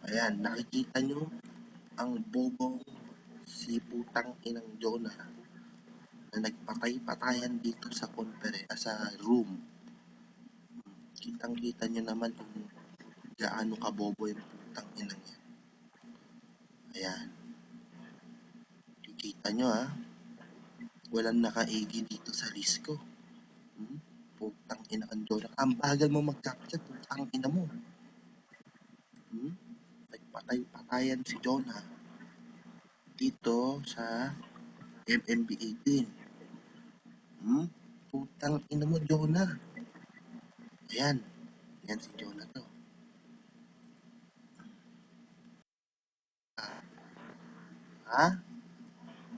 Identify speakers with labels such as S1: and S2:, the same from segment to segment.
S1: Ayan, nakikita nyo ang bobong si putang inang Jonah na nagpatay-patayan dito sa sa room. Kitang-kita nyo naman kung gaano kabobo yung putang inang yan. Ayan, kikita nyo walang nakaigi dito sa list ko. Putang ina ang Jonah. Ang bagal mo mag-capture, putang ina mo. Nagpatay-patayan si Jonah dito sa MMB18. Putang ina mo, Jonah. Ayan. Ayan si Jonah to. Ha?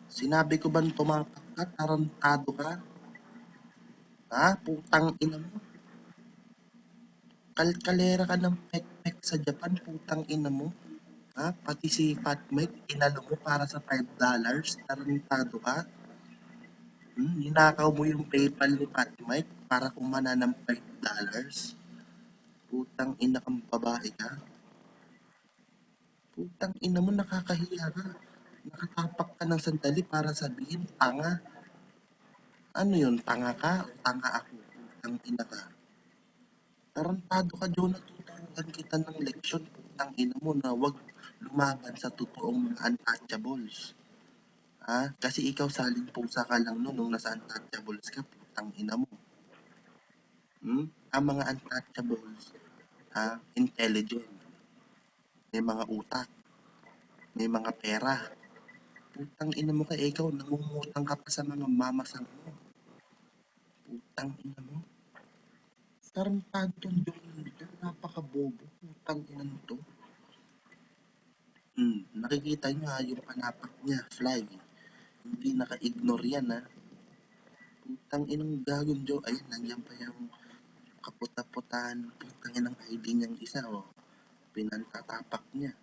S1: Sinabi ko ba tumapak ka? Tarantado ka? Ha? Putang ina mo. Kalkalera ka ng pek-pek sa Japan. Putang ina mo. Ha? Pati si Fat Mike, inalo mo para sa $5. Tarantado ka? Ninakaw mo yung PayPal ni Fat Mike para kumana ng $5. Putang ina kang babae ka. Putang ina mo, nakakahiya ka. Nakatapak ka ng sandali para sabihin, tanga. Ano yun, tanga ka o tanga ako? Putang ina ka. Tarantado ka, Jonah. Tuturuan kita ng leksyon. Putang ina mo na wag lumaban sa totoong mga untouchables. Ha? Kasi ikaw saling pusa ka lang nun nung nasa untouchables ka. Putang ina mo. Ang mga untouchables, intelligent. May mga utak. May mga pera. Putang ina mo ka, ikaw, nangungutang ka pa sa mga mamasang mo. Putang ina mo. Tarantado tong Jonah nito. Napakabobo. Putang ina nito. Nakikita nyo yung panapak niya, fly. Hindi naka-ignore yan Putang inang gagon Jo. Ayun, nandiyan pa yung kaputa-putaan. Putang inang ID niyang isa Pinantatapak niya.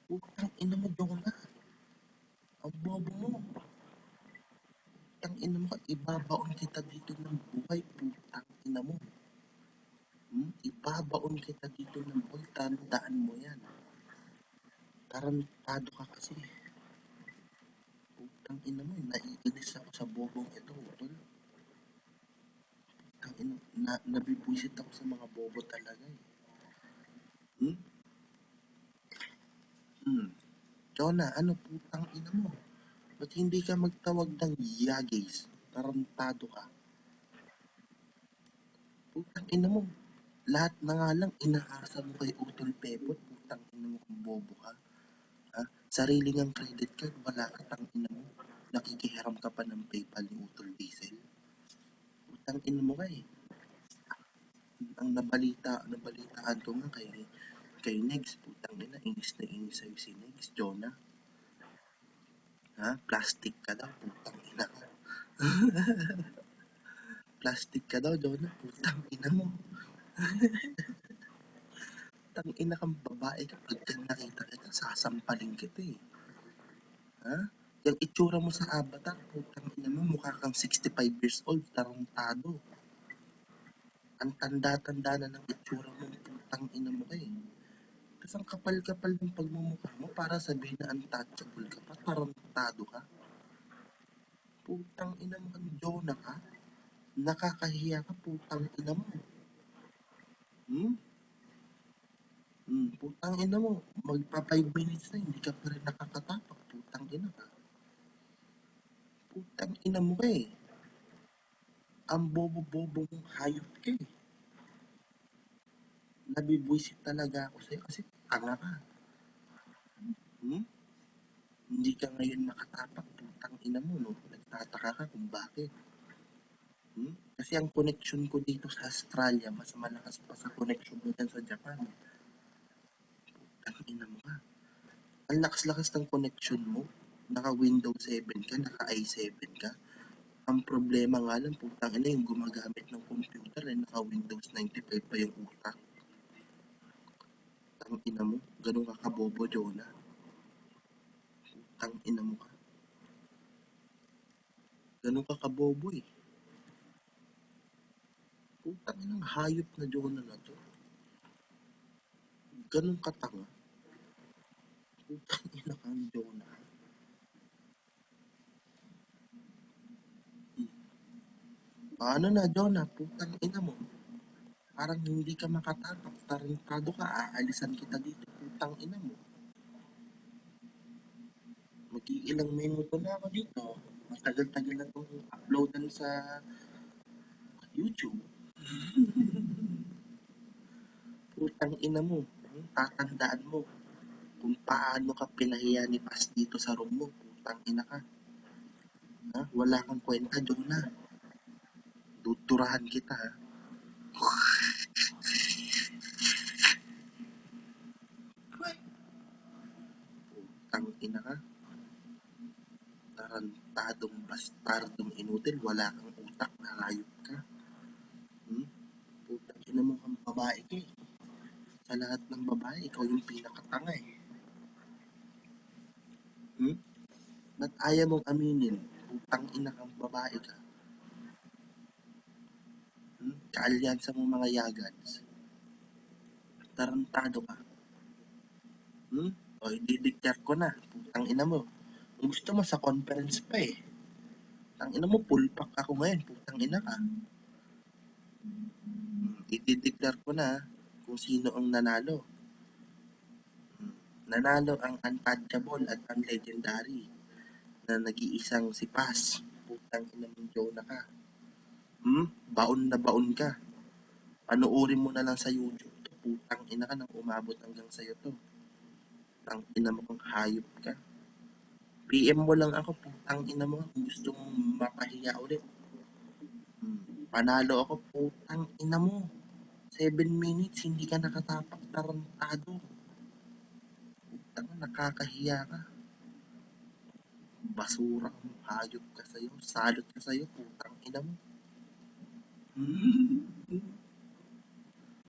S1: Putang ina mo, Jonah. Ang bobo mo. Putang ina mo ka, ibabaon kita dito ng buhay. Putang ina mo. Ibabaon kita dito ng buhay. Tandaan mo yan. Tarantado ka kasi. Putang ina mo, naiinis ako sa bobong ito, tol. Putang ina, nabibwisit ako sa mga bobo talaga Hmm? Jonah, ano putang ina mo? Ba't hindi ka magtawag ng yagis? Tarantado ka. Putang ina mo. Lahat na nga lang inaasa mo kay Utol Pepot. Putang ina mo kung bobo ka. Ha? Sarili ngang credit card, wala ka tang ina mo. Nakikihiram ka pa ng PayPal ni Utol Diesel. Putang ina mo ka Ang nabalitaan ko nga kay Negs, putang ina, inis na inis sa'yo si Negs, Jonah. Ha? Plastic ka daw, putang ina ka. Plastic ka daw, Jonah, putang ina mo. Putang ina kang babae ka, pagka nakita kita, sasampalin kita Ha? Yung itsura mo sa avatar, putang ina mo, mukha kang 65 years old, tarantado. Ang tanda-tanda na ng itsura mo, putang ina mo Tapos ang kapal-kapal ng pagmumukha mo para sabihin na untouchable ka pa, tarantado ka. Putang ina mo kang Jonah ka. Nakakahiya ka, putang ina mo. Hmm? Putang ina mo. Magpa 5 minutes na, hindi ka pa rin nakakatapak. Putang ina ka. Putang ina mo Ang bobo-bobo mong hayop ka Nabibwisit talaga ako sa'yo kasi tanga ka. Hmm? Hindi ka ngayon makatapak. Putang ina mo, no? Nagtataka ka kung bakit. Kasi ang connection ko dito sa Australia, mas malakas pa sa connection mo dyan sa Japan. Ang ina mo ka. Ang lakas-lakas ng connection mo. Naka Windows 7 ka, naka i7 ka. Ang problema nga lang, putang ina, yung gumagamit ng computer naka Windows 95 pa yung utak. Ang ina mo, ganun ka kabobo, Jonah. Ang ina mo ka. Ganun ka kabobo Putang inang hayop na Jonah na to. Ganun katanga. Putang ina kang Jonah. Paano na, Jonah? Putang ina mo. Parang hindi ka makatapak. Tarantado ka. Aalisan kita dito. Putang ina mo. Mag-iilang minuto na ako dito. Matagal-tagal na itong uploadan sa YouTube. Putang ina mo. Tatandaan mo kung paano ka pinahiya ni Paz dito sa room mo. Putang ina ka. Ha? Wala kang kwenta, Jonah. Tuturahan kita, ha? Putang ina ka. Tarantadong bastardong inutil. Wala kang utak na hayop ka. Hmm? Putang ina mo kang babae ka eh. Sa lahat ng babae, ikaw yung pinakatanga eh. Hmm? Ba't ayaw mong aminin? Putang ina kang babae ka. Hmm? Kaalyansa mo mga yagans. Tarantado ka. Hmm? O, i-declare ko na. Putang ina mo. Kung gusto mo sa conference pa eh. Putang ina mo, full pack ako ngayon. Putang ina ka. I-declare ko na kung sino ang nanalo. Nanalo ang untouchable at ang legendary na nag-iisang si Paz. Putang ina mong Jonah ka. Baon na baon ka. Panoorin mo na lang sa YouTube to. Putang ina ka nang umabot hanggang sa'yo to. Putang ina mo kung hayop ka. PM mo lang ako, putang ina mo, kung gusto mong mapahiya ulit. Panalo ako, putang ina mo. 7 minutes, hindi ka nakatapak, tarantado. Putang nakakahiya ka. Basura ka mo, hayop ka sa'yo. Salot ka sa'yo, putang ina mo.